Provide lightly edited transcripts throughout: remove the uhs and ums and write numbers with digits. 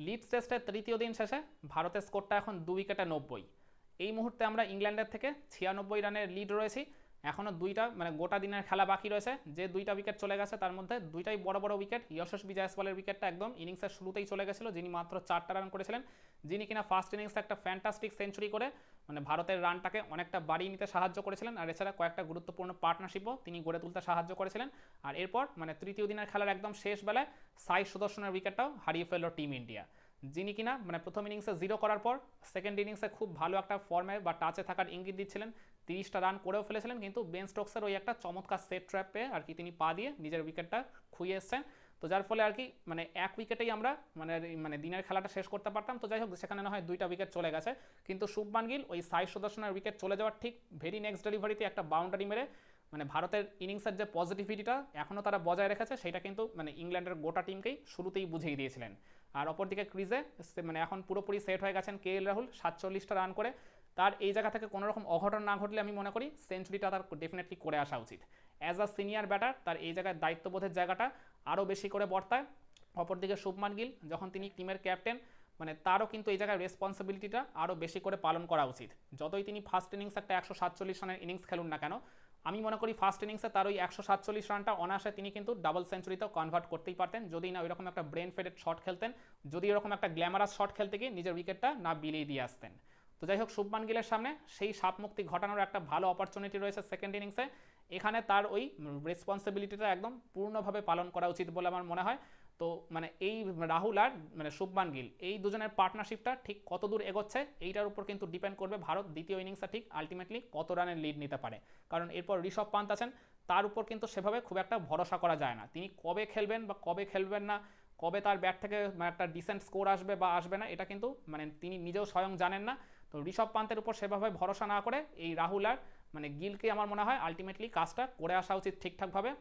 Leeds টেস্টের তৃতীয় দিন শেষে ভারতের স্কোরটা এখন 2 উইকেটে 90। এই মুহূর্তে আমরা ইংল্যান্ডের থেকে 96 রানের লিড রয়েছি। এখনও দুইটা মানে গোটা দিনের খেলা বাকি রয়েছে। যে দুইটা উইকেট চলে গেছে তার মধ্যে দুইটাই বড় বড় উইকেট। যশস্বী জয়সওয়ালের উইকেটটা একদম ইনিংসের শুরুতেই চলে গেছিলো, যিনি মাত্র 4টা রান করেছিলেন, যিনি কিনা ফার্স্ট ইনিংসে একটা ফ্যান্টাস্টিক সেঞ্চুরি করে মানে ভারতের রানটাকে অনেকটা বাড়িয়ে নিতে সাহায্য করেছিলেন। আর এছাড়া কয়েকটা গুরুত্বপূর্ণ পার্টনারশিপও তিনি গড়ে তুলতে সাহায্য করেছিলেন। আর এরপর মানে তৃতীয় দিনের খেলার একদম শেষ বেলায় সাই সুদর্শনের উইকেটটাও হারিয়ে ফেলল টিম ইন্ডিয়া, যিনি কিনা মানে প্রথম ইনিংসে 0 করার পর সেকেন্ড ইনিংসে খুব ভালো একটা ফর্মে বা টাচে থাকার ইঙ্গিত দিচ্ছিলেন। 30টা রান করেও ফেলেছিলেন, কিন্তু বেন স্টোকসের ওই একটা চমৎকার সেট ট্র্যাপ পেয়ে আর কি তিনি পা দিয়ে নিজের উইকেটটা খুইয়ে এসছেন। তো যার ফলে আর কি মানে এক উইকেটেই আমরা মানে মানে দিনের খেলাটা শেষ করতে পারতাম। তো যাই হোক, সেখানে না হয় দুইটা উইকেট চলে গেছে, কিন্তু শুভমান গিল ওই সাই সুদর্শনের উইকেট চলে যাওয়ার ঠিক ভেরি নেক্সট ডেলিভারিতে একটা বাউন্ডারি মেরে মানে ভারতের ইনিংসের যে পজিটিভিটিটা এখনও তারা বজায় রেখেছে, সেটা কিন্তু মানে ইংল্যান্ডের গোটা টিমকেই শুরুতেই বুঝিয়ে দিয়েছিলেন। আর অপরদিকে ক্রিজে মানে এখন পুরোপুরি সেট হয়ে গেছেন কে এল রাহুল 47টা রান করে। তার এই জায়গা থেকে কোনো রকম অঘটন না ঘটলে আমি মনে করি সেঞ্চুরিটা তার ডেফিনেটলি করে আসা উচিত। অ্যাজ আ সিনিয়র ব্যাটার তার এই জায়গায় দায়িত্ববোধের জায়গাটা আরও বেশি করে বর্তায়। অপরদিকে শুভমান গিল যখন তিনি টিমের ক্যাপ্টেন, মানে তারও কিন্তু এই জায়গায় রেসপন্সিবিলিটিটা আরও বেশি করে পালন করা উচিত। যতই তিনি ফার্স্ট ইনিংস একটা 147 রানের ইনিংস খেলুন না কেন, আমি মনে করি ফার্স্ট ইনিংসে তার ওই 147 রানটা অনায়াসে তিনি কিন্তু ডাবল সেঞ্চুরিতেও কনভার্ট করতেই পারতেন, যদি না ওইরকম একটা ব্রেন ফেডেড শট খেলতেন, যদি এরকম একটা গ্ল্যামারাস শট খেলতে গিয়ে নিজের উইকেটটা না বিলিয়ে দিয়ে আসতেন। তো যাই হোক, শুভমান গিলের সামনে সেই সাপ মুক্তি ঘটানোর একটা ভালো অপরচুনিটি রয়েছে সেকেন্ড ইনিংসে। এখানে তার ওই রেসপন্সিবিলিটিটা একদম পূর্ণভাবে পালন করা উচিত বলে আমার মনে হয়। তো মানে এই রাহুল আর মানে শুভমান গিল এই দুজনের পার্টনারশিপটা ঠিক কত দূর এগোচ্ছে এইটার উপর কিন্তু ডিপেন্ড করবে ভারত দ্বিতীয় ইনিংসে ঠিক আলটিমেটলি কত রানের লিড নিতে পারে। কারণ এরপর ঋষভ পান্ত আছেন, তার উপর কিন্তু সেভাবে খুব একটা ভরসা করা যায় না। তিনি কবে খেলবেন বা কবে খেলবেন না, কবে তার ব্যাট থেকে একটা ডিসেন্ট স্কোর আসবে বা আসবে না, এটা কিন্তু মানে তিনি নিজেও স্বয়ং জানেন না। তো ঋষভ পান্তের উপর সেভাবে ভরসা না করে এই রাহুল আর মানে গিলকে আমার মনে হয় আলটিমেটলি কাজটা করে আসা উচিত ঠিকঠাকভাবে।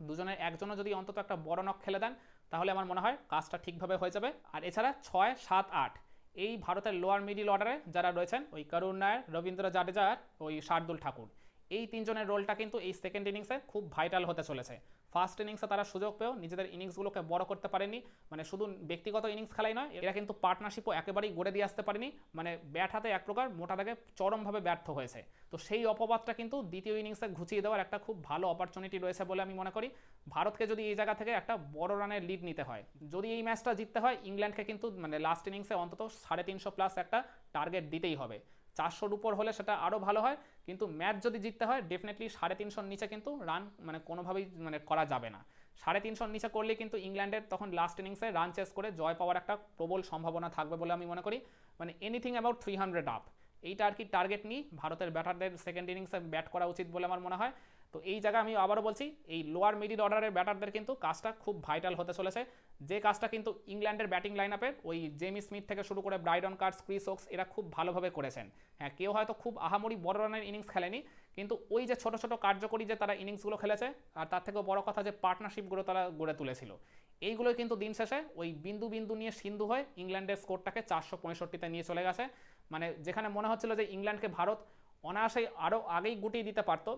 দুজনের একজনও যদি অন্তত একটা বড় নক খেলে দেন তাহলে আমার মনে হয় কাজটা ঠিকভাবে হয়ে যাবে। আর এছাড়া 6, 7, 8 এই ভারতের লোয়ার মিডিল অর্ডারে যারা রয়েছেন ওই করুণ নায়ার, রবীন্দ্র জাডেজা আর ওই শার্দুল ঠাকুর, এই তিনজনের রোলটা কিন্তু এই সেকেন্ড ইনিংসে খুব ভাইটাল হতে চলেছে। ফার্স্ট ইনিংসে তারা সুযোগ পেয়েও নিজেদের ইনিংসগুলোকে বড় করতে পারেনি, মানে শুধু ব্যক্তিগত ইনিংস খেলাই নয়, এরা কিন্তু পার্টনারশিপও একেবারেই গড়ে দিয়ে আসতে পারেনি। মানে ব্যাট হাতে এক প্রকার মোটা দাগে চরমভাবে ব্যর্থ হয়েছে। তো সেই অপবাদটা কিন্তু দ্বিতীয় ইনিংসে ঘুচিয়ে দেওয়ার একটা খুব ভালো অপরচুনিটি রয়েছে বলে আমি মনে করি। ভারতকে যদি এই জায়গা থেকে একটা বড় রানের লিড নিতে হয়, যদি এই ম্যাচটা জিততে হয়, ইংল্যান্ডকে কিন্তু মানে লাস্ট ইনিংসে অন্তত 350+ একটা টার্গেট দিতেই হবে। 400-র উপর হলে সেটা আরও ভালো হয়, কিন্তু ম্যাচ যদি জিততে হয় ডেফিনেটলি 350-র নিচে কিন্তু রান মানে কোনোভাবেই মানে করা যাবে না। 350-র নিচে করলে কিন্তু ইংল্যান্ডের তখন লাস্ট ইনিংসে রান চেস করে জয় পাওয়ার একটা প্রবল সম্ভাবনা থাকবে বলে আমি মনে করি। মানে এনিথিং অ্যাবাউট 300 আপ, এইটা আর কি টার্গেট নিয়ে ভারতের ব্যাটারদের সেকেন্ড ইনিংসে ব্যাট করা উচিত বলে আমার মনে হয়। তো এই জায়গায় আমি আবারও বলছি, এই লোয়ার মিডিল অর্ডারের ব্যাটারদের কিন্তু কাজটা খুব ভাইটাল হতে চলেছে, যে কাজটা কিন্তু ইংল্যান্ডের ব্যাটিং লাইন আপে ওই জেমি স্মিথ থেকে শুরু করে ব্রাইডন কার্স, ক্রিস ওকস এরা খুব ভালোভাবে করেছেন। হ্যাঁ, কেউ হয়তো খুব আহামরি বড় রানের ইনিংস খেলেনি, কিন্তু ওই যে ছোট ছোট কার্যকরী যে তারা ইনিংসগুলো খেলেছে, আর তার থেকেও বড় কথা যে পার্টনারশিপগুলো তারা গড়ে তুলেছিল, এইগুলোই কিন্তু দিন শেষে ওই বিন্দু বিন্দু নিয়ে সিন্ধু হয়ে ইংল্যান্ডের স্কোরটাকে 465-তে নিয়ে চলে গেছে। মানে যেখানে মনে হচ্ছিল যে ইংল্যান্ডকে ভারত অনায়াসেই আরও আগেই গুটিয়ে দিতে পারতো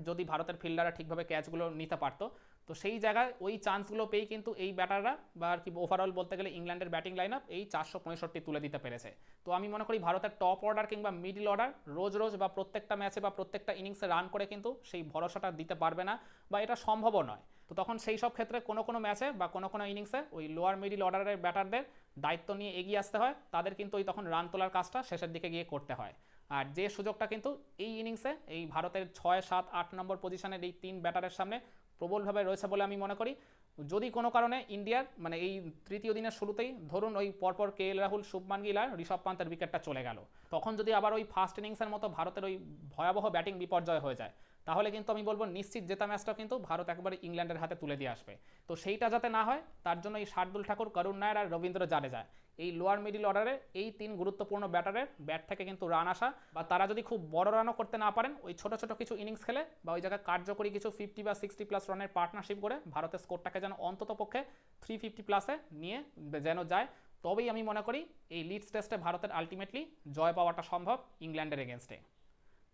যদি ভারতের ফিল্ডাররা ঠিকভাবে ক্যাচগুলো নিতে পারতো। তো সেই জায়গায় ওই চান্সগুলো পেয়েই কিন্তু এই ব্যাটাররা বা আর কি ওভারঅল বলতে গেলে ইংল্যান্ডের ব্যাটিং লাইন আপ এই 465 তুলে দিতে পেরেছে। তো আমি মনে করি ভারতের টপ অর্ডার কিংবা মিডল অর্ডার রোজ রোজ বা প্রত্যেকটা ম্যাচে বা প্রত্যেকটা ইনিংসে রান করে কিন্তু সেই ভরসাটা দিতে পারবে না, বা এটা সম্ভবও নয়। তো তখন সেই সব ক্ষেত্রে কোনো কোনো ম্যাচে বা কোনো কোনো ইনিংসে ওই লোয়ার মিডল অর্ডারের ব্যাটারদের দায়িত্ব নিয়ে এগিয়ে আসতে হয়, তাদের কিন্তু ওই তখন রান তোলার কাজটা শেষের দিকে গিয়ে করতে হয়। আর যে সুযোগটা কিন্তু এই ইনিংসে এই ভারতের 6, 7, 8 নম্বর পজিশনের এই 3 ব্যাটারের সামনে প্রবলভাবে রয়েছে বলে আমি মনে করি। যদি কোনো কারণে ইন্ডিয়ার মানে এই তৃতীয় দিনের শুরুতেই ধরুন ওই পরপর কে এল রাহুল, শুভমান গিল আর ঋষভ পান্তের উইকেটটা চলে গেল, তখন যদি আবার ওই ফার্স্ট ইনিংসের মতো ভারতের ওই ভয়াবহ ব্যাটিং বিপর্যয় হয়ে যায়, তাহলে কিন্তু আমি বলবো নিশ্চিত জেতা ম্যাচটা কিন্তু ভারত একবারে ইংল্যান্ডের হাতে তুলে দিয়ে আসবে। তো সেইটা যাতে না হয় তার জন্য এই শার্দুল ঠাকুর, করুণ নায়ার আর রবীন্দ্র জাডেজা এই লোয়ার মিডিল অর্ডারের এই 3 গুরুত্বপূর্ণ ব্যাটারের ব্যাট থেকে কিন্তু রান আসা, বা তারা যদি খুব বড় রানও করতে না পারেন, ওই ছোট ছোট কিছু ইনিংস খেলে বা ওই জায়গায় কার্যকরী কিছু 50 বা 60+ রানের পার্টনারশিপ করে ভারতের স্কোরটাকে যেন অন্তত পক্ষে 350+ নিয়ে যেন যায়, তবেই আমি মনে করি এই লিডস টেস্টে ভারতের আলটিমেটলি জয় পাওয়াটা সম্ভব ইংল্যান্ডের এগেনস্টে।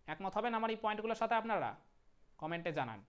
একমত হবেন আমার এই পয়েন্টগুলোর সাথে আপনারা? কমেন্টে জানান।